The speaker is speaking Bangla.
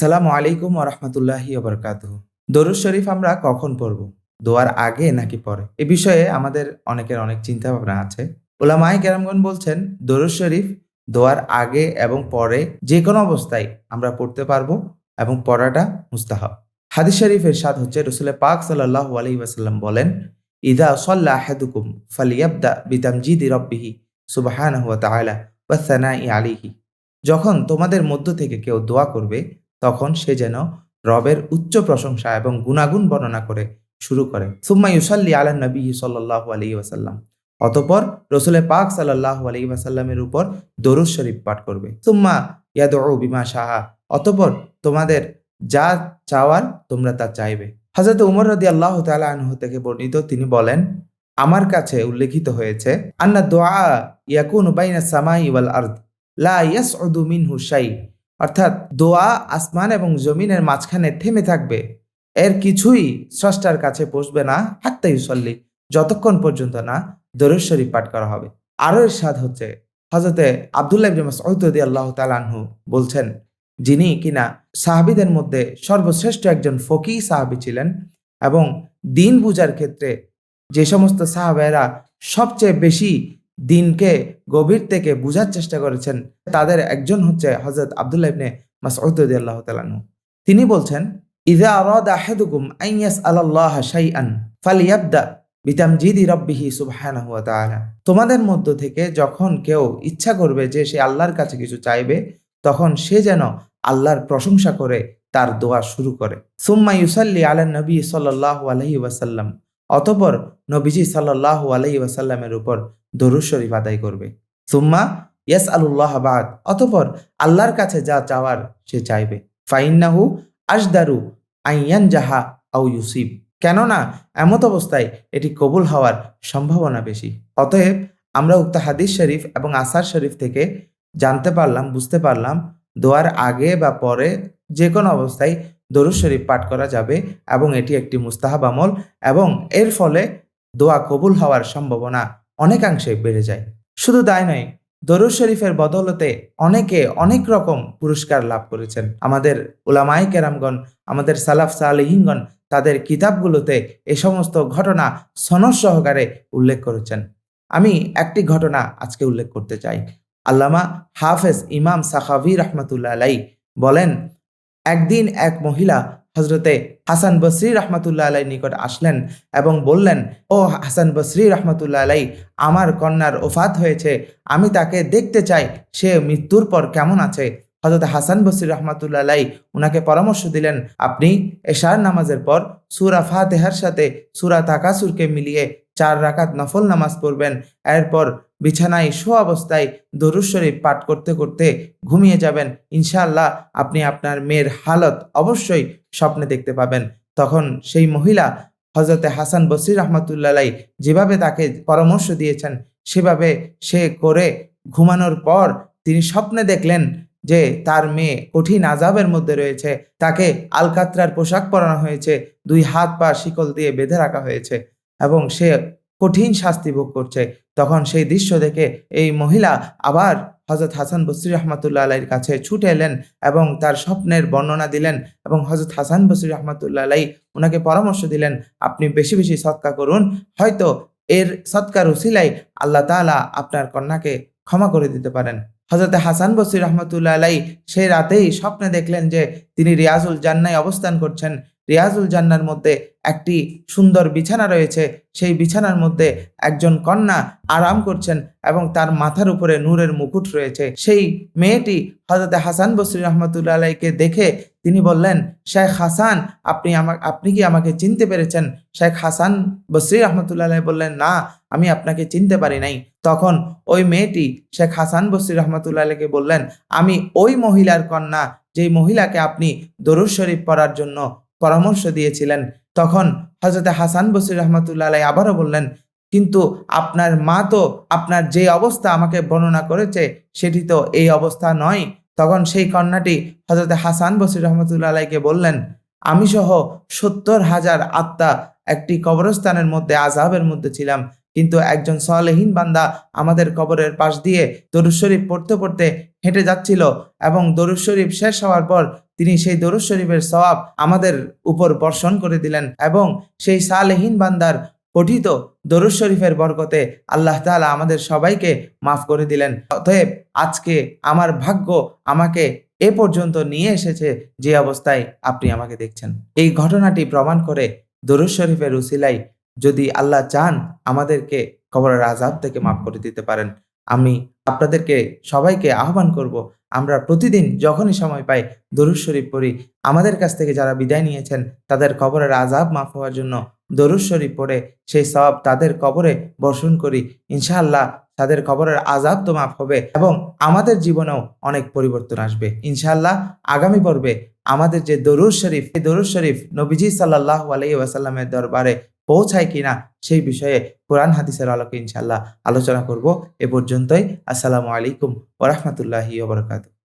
আসসালামু আলাইকুম ওয়া রাহমাতুল্লাহি ওয়া বারাকাতুহু। দরুদ শরীফ আমরা কখন পড়ব? দোয়ার আগে নাকি পরে? এ বিষয়ে আমাদের অনেকের অনেক চিন্তা ভাবনা আছে। উলামায়ে কেরামগণ বলছেন দরুদ শরীফ দোয়ার আগে এবং পরে যেকোনো অবস্থায় আমরা পড়তে পারবো এবং পড়াটা মুস্তাহাব। হাদিস শরীফ ইরশাদ হচ্ছে রাসূল পাক সাল্লাল্লাহু আলাইহি ওয়াসাল্লাম বলেন, "ইযা সাল্লা আহাদুকুম ফালইয়াবদা বিতামজিদি রাব্বিহি সুবহানাহু ওয়া তাআলা ওয়া সানাই আলাইহি।" যখন তোমাদের মধ্য থেকে কেউ দোয়া করবে তখন সে যেন রবের উচ্চ প্রশংসা এবং গুণাগুণ বর্ণনা করে শুরু করে। সুম্মা ইউসাল্লি আলা নবী সাল্লাল্লাহু আলাইহি ওয়াসাল্লাম। অতঃপর রসুলে পাক সাল্লাল্লাহু আলাইহি ওয়াসাল্লামের উপর দরুদ শরীফ পাঠ করবে। সুম্মা ইয়াদউ বিমা শাআ। অতঃপর তোমাদের যা চাওয়ার তোমরা তা চাইবে। হযরত উমর রাদিয়াল্লাহু তাআলা আনহু থেকে বর্ণিত, তিনি বলেন, আমার কাছে উল্লেখিত হয়েছে আন্না দুআ ইয়াকুনু বাইনা সামাই ওয়াল আরদ লা ইয়াসউদু মিনহু শাই। অর্থাৎ দোয়া আসমান এবং জমিনের মাঝখানে থেমে থাকবে, এর কিছুই স্রষ্টার কাছে পৌঁছবে না হাত্তা ইউসাল্লি, যতক্ষণ পর্যন্ত না দরুদ শরীফ পাঠ করা হবে। আরো ইরশাদ হচ্ছে, হযরতে আব্দুল্লাহ ইবনে মাসউদ রাদিয়াল্লাহু তাআলা আনহু বলছেন, যিনি কিনা সাহাবীদের মধ্যে সর্বশ্রেষ্ঠ একজন ফকিহ সাহাবী ছিলেন এবং দিন বুঝার ক্ষেত্রে যে সমস্ত সাহাবায়েরা সবচেয়ে বেশি দিনকে গভীর থেকে বুঝার চেষ্টা করেছেন তাদের একজন হচ্ছে হযরত আব্দুল্লাহ ইবনে মাসউদ রাদিয়াল্লাহু তাআলা আনহু। তিনি বলছেন, ইযা আরাদা আহাদুকুম আন ইয়াসআলাল্লাহা শাইআন ফালইয়াবদা বিতামজিদি রাব্বিহি সুবহানাহু ওয়া তাআলা। তোমাদের মধ্য থেকে যখন কেউ ইচ্ছা করবে যে সে আল্লাহর কাছে কিছু চাইবে, তখন সে যেন আল্লাহর প্রশংসা করে তার দোয়া শুরু করে। সুম্মা ইউসাল্লি আলা নবী সাল্লাল্লাহু আলাইহি ওয়াসাল্লাম। অতঃপর নবীজি সাল্লাল্লাহু আলাইহি ওয়াসাল্লামের উপর দরুদ শরীফ আদায় করবে। সুম্মা ইয়াসআলুল্লাহ বাদ। অতঃপর আল্লাহর কাছে যা চাওয়ার সে চাইবে। ফাইন্নাহু আজদারু আন ইয়ানজাহা আও ইউসিব। কেননা এমত অবস্থায় এটি কবুল হওয়ার সম্ভাবনা বেশি। অতএব আমরা উক্ত হাদিস শরীফ এবং আসার শরীফ থেকে জানতে পারলাম, বুঝতে পারলাম দোয়ার আগে বা পরে যে কোনো অবস্থায় দরুদ শরীফ পাঠ করা যাবে এবং এটি একটি মুস্তাহাব আমল এবং এর ফলে দোয়া কবুল হওয়ার সম্ভাবনা অনেকাংশে বেড়ে যায়। শুধু তাই নয়, দরুদ শরীফের বদৌলতে অনেকে অনেক রকম পুরস্কার লাভ করেছেন। আমাদের উলামায়ে কেরামগণ, আমাদের সালাফ সালেহিনগণ তাদের কিতাবগুলোতে এ সমস্ত ঘটনা সনদ সহকারে উল্লেখ করেছেন। আমি একটি ঘটনা আজকে উল্লেখ করতে চাই। আল্লামা হাফেজ ইমাম সাখাভী রাহমাতুল্লাহ আলাইহি বলেন, একদিন এক মহিলা হজরতে হাসান বসরি রহমাতুল্লাহ আলাই নিকট আসলেন এবং বললেন, ও হাসান বসরি রহমাতুল্লাহ আলাই, আমার কন্যার ওফাত হয়েছে, আমি তাকে দেখতে চাই, সে মৃত্যুর পর কেমন আছে। হযরত হাসান বসরি রহমাতুল্লাহ আলাই উনাকে পরামর্শ দিলেন, আপনি এশার নামাজের পর সূরা ফাতিহার সাথে সূরা তাকাসুরকে মিলিয়ে 4 রাকাত নফল নামাজ পড়বেন। এরপর বিছানায় শোয়া অবস্থায় দরুদ শরীফ পাঠ করতে করতে ঘুমিয়ে যাবেন। ইনশাআল্লাহ আপনি আপনার মেয়ের হালত অবশ্যই স্বপ্নে দেখতে পাবেন। তখন সেই মহিলা হযরতে হাসান বসরি রহমাতুল্লাহ আলাইহি যেভাবে তাকে পরামর্শ দিয়েছেন সেভাবে সে করে ঘুমানোর পর তিনি স্বপ্নে দেখলেন যে তার মেয়ে কঠিন আযাবের মধ্যে রয়েছে, তাকে আলকাতরার পোশাক পরানো হয়েছে, 2 হাত পা শিকল দিয়ে বেঁধে রাখা হয়েছে এবং সে কঠিন শাস্তি ভোগ করছে। তখন সেই দৃশ্য দেখে এই মহিলা আবার হযরত হাসান বসরি রহমাতুল্লাহ আলাইহির কাছে ছুটে এলেন এবং তার স্বপ্নের বর্ণনা দিলেন এবং হযরত হাসান বসরি রহমাতুল্লাহ আলাইহি উনাকে পরামর্শ দিলেন, আপনি বেশি বেশি সদকা করুন, হয়তো এর সদকার উসিলায় আল্লাহ তাআলা আপনার কন্যাকে ক্ষমা করে দিতে পারেন। হযরত হাসান বসরি রহমাতুল্লাহ আলাইহি সেই রাতেই স্বপ্নে দেখলেন যে তিনি রিয়াজুল জান্নায় অবস্থান করছেন। রিয়াজুল জান্নার মধ্যে একটি সুন্দর বিছানা রয়েছে, সেই বিছানার মধ্যে একজন কন্যা আরাম করছেন এবং তার মাথার উপরে নূরের মুকুট রয়েছে। সেই মেয়েটি হযরত হাসান বসরি রহমাতুল্লাহ আলাইহিকে দেখে তিনি বললেন, শেখ হাসান, আপনি কি আমাকে চিনতে পেরেছেন? শেখ হাসান বসরি রহমাতুল্লাহ আলাইহি বললেন, না, আমি আপনাকে চিনতে পারি নাই। তখন ওই মেয়েটি শেখ হাসান বসরি রহমাতুল্লাহ আলাইহিকে বললেন, আমি ওই মহিলার কন্যা যেই মহিলাকে আপনি দরুদ শরীফ পড়ার জন্য পরামর্শ দিয়েছিলেন। তখন হযরত হাসান বসরি রহমাতুল্লাহ আলাইহি আবারও বললেন, কিন্তু আপনার মা তো আপনার যে অবস্থা আমাকে বর্ণনা করেছে সেটি তো এই অবস্থা নয়। তখন সেই কন্যাটি হযরত হাসান বসরি রহমাতুল্লাহ আলাইহিকে বললেন, আমি সহ 70,000 আত্মা একটি কবরস্থানের মধ্যে আযাবের মধ্যে ছিলাম। কিন্তু একজন সালেহীন বান্দা আমাদের কবরের পাশ দিয়ে দরুদ শরীফ পড়তে পড়তে হেঁটে যাচ্ছিল এবং দরুদ শরীফ শেষ হওয়ার পর তিনি সেই দরুদ শরীফের সওয়াব আমাদের উপর বর্ষণ করে দিলেন এবং সেই সালেহীন বান্দার পঠিত দরুদ শরীফের বরকতে আল্লাহ তাআলা আমাদের সবাইকে মাফ করে দিলেন। অতএব আজকে আমার ভাগ্য আমাকে এ পর্যন্ত নিয়ে এসেছে যে অবস্থায় আপনি আমাকে দেখছেন। এই ঘটনাটি প্রমাণ করে দরুদ শরীফের উসিলায় যদি আল্লাহ চান আমাদেরকে কবরের আযাব থেকে মাফ করে দিতে পারেন। আমি আপনাদেরকে সবাইকে আহ্বান করব, আমরা প্রতিদিন যখনই সময় পাই দরুদ শরীফ পড়ি। আমাদের কাছ থেকে যারা বিদায় নিয়েছেন তাদের কবরের আযাব মাফ হওয়ার জন্য দরুদ শরীফ পড়ে সেই সওয়াব তাদের কবরে বর্ষণ করি। ইনশাআল্লাহ তাদের কবরের আযাব তো মাফ হবে এবং আমাদের জীবনেও অনেক পরিবর্তন আসবে। ইনশাআল্লাহ আগামী পর্বে আমাদের যে দরুদ শরীফ, এই দরুদ শরীফ নবীজি সাল্লাল্লাহু আলাইহি ওয়াসাল্লামের দরবারে পৌঁছায় কিনা সেই বিষয়ে কোরআন হাদিসের আলোকে ইনশাআল্লাহ আলোচনা করব। এ পর্যন্তই। আসসালামু আলাইকুম ওয়া রাহমাতুল্লাহি ওয়া বারাকাতুহু।